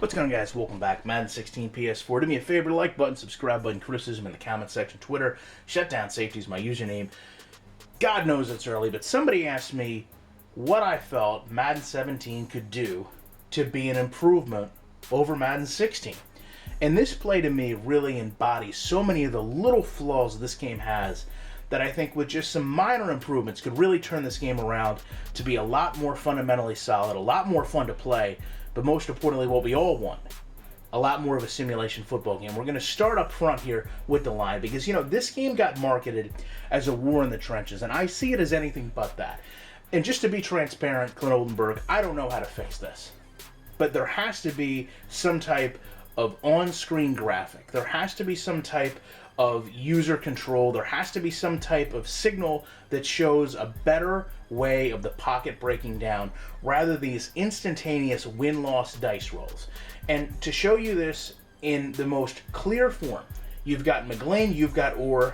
What's going on, guys? Welcome back. Madden 16 PS4. Do me a favor, like button, subscribe button, criticism in the comment section, Twitter. Shutdown Safety is my username. God knows it's early, but somebody asked me what I felt Madden 17 could do to be an improvement over Madden 16. And this play to me really embodies so many of the little flaws this game has that I think with just some minor improvements could really turn this game around to be a lot more fundamentally solid, a lot more fun to play, but most importantly, what we all want, a lot more of a simulation football game. We're going to start up front here with the line because, you know, this game got marketed as a war in the trenches, and I see it as anything but that. And just to be transparent, Clint Oldenburg, I don't know how to fix this. But there has to be some type of on-screen graphic. There has to be some type of user control. There has to be some type of signal that shows a better way of the pocket breaking down rather these instantaneous win-loss dice rolls. And to show you this in the most clear form, you've got McGlynn, you've got Orr,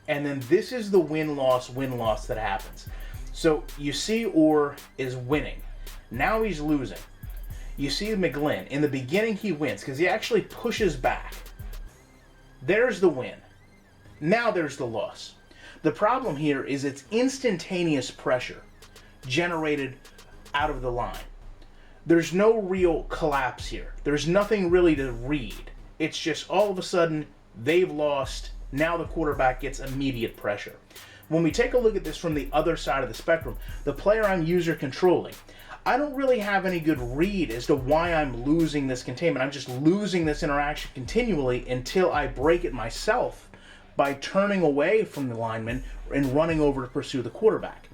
and then this is the win-loss that happens. So you see Orr is winning. Now he's losing. You see McGlynn. In the beginning he wins because he actually pushes back. There's the win. Now there's the loss. The problem here is it's instantaneous pressure generated out of the line. There's no real collapse here. There's nothing really to read. It's just all of a sudden they've lost. Now the quarterback gets immediate pressure. When we take a look at this from the other side of the spectrum, the player I'm user controlling, I don't really have any good read as to why I'm losing this containment. I'm just losing this interaction continually until I break it myself by turning away from the lineman and running over to pursue the quarterback.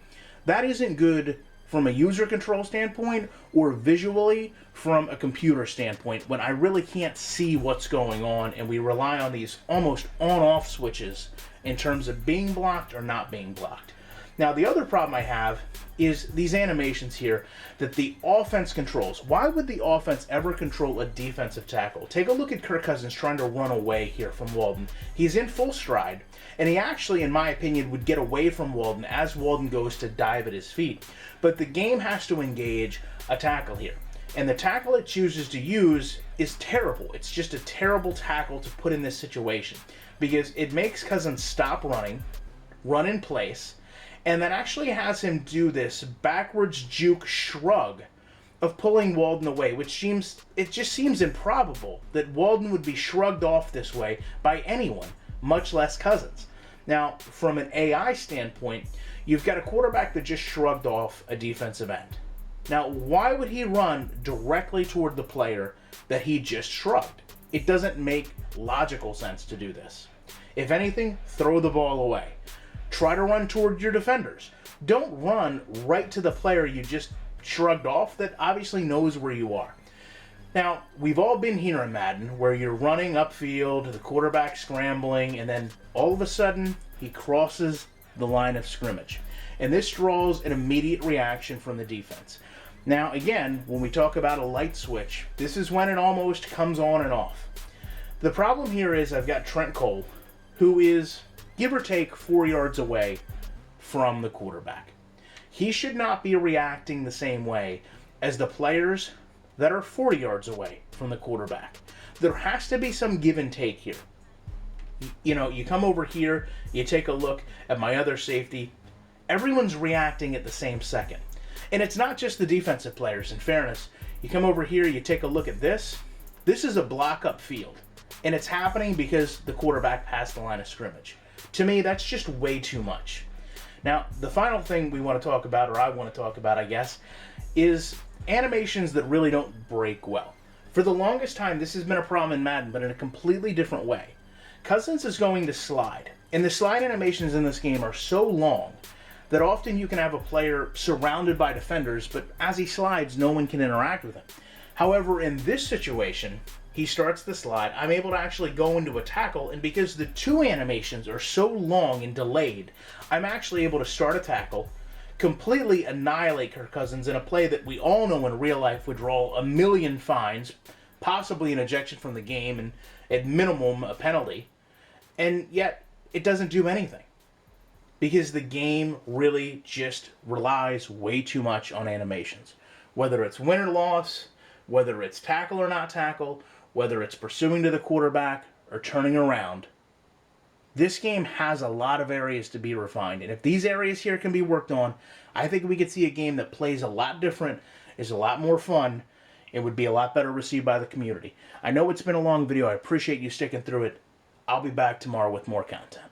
That isn't good from a user control standpoint or visually from a computer standpoint when I really can't see what's going on and we rely on these almost on-off switches in terms of being blocked or not being blocked. Now, the other problem I have is these animations here that the offense controls. Why would the offense ever control a defensive tackle? Take a look at Kirk Cousins trying to run away here from Walden. He's in full stride, and he actually, in my opinion, would get away from Walden as Walden goes to dive at his feet. But the game has to engage a tackle here. And the tackle it chooses to use is terrible. It's just a terrible tackle to put in this situation because it makes Cousins stop running, run in place, and then actually has him do this backwards juke shrug of pulling Walden away, which just seems improbable that Walden would be shrugged off this way by anyone, much less Cousins. Now, from an AI standpoint, you've got a quarterback that just shrugged off a defensive end. Now, why would he run directly toward the player that he just shrugged? It doesn't make logical sense to do this. If anything, throw the ball away. Try to run toward your defenders. Don't run right to the player you just shrugged off that obviously knows where you are. Now, we've all been here in Madden where you're running upfield, the quarterback scrambling, and then all of a sudden he crosses the line of scrimmage. And this draws an immediate reaction from the defense. Now, again, when we talk about a light switch, this is when it almost comes on and off. The problem here is I've got Trent Cole, who is give or take 4 yards away from the quarterback. He should not be reacting the same way as the players that are 40 yards away from the quarterback. There has to be some give and take here. You know, you come over here, you take a look at my other safety, everyone's reacting at the same second. And it's not just the defensive players, in fairness. You come over here, you take a look at this. This is a block up field. And it's happening because the quarterback passed the line of scrimmage. To me, that's just way too much. Now, the final thing we want to talk about, or I want to talk about, I guess, is animations that really don't break well. For the longest time, this has been a problem in Madden, but in a completely different way. Cousins is going to slide, and the slide animations in this game are so long that often you can have a player surrounded by defenders, but as he slides, no one can interact with him. However, in this situation, he starts the slide, I'm able to actually go into a tackle, and because the two animations are so long and delayed, I'm actually able to start a tackle, completely annihilate Kirk Cousins in a play that we all know in real life would draw a million fines, possibly an ejection from the game, and at minimum a penalty, and yet it doesn't do anything. Because the game really just relies way too much on animations. Whether it's win or loss, whether it's tackle or not tackle, whether it's pursuing to the quarterback or turning around. This game has a lot of areas to be refined, and if these areas here can be worked on, I think we could see a game that plays a lot different, is a lot more fun, and would be a lot better received by the community. I know it's been a long video. I appreciate you sticking through it. I'll be back tomorrow with more content.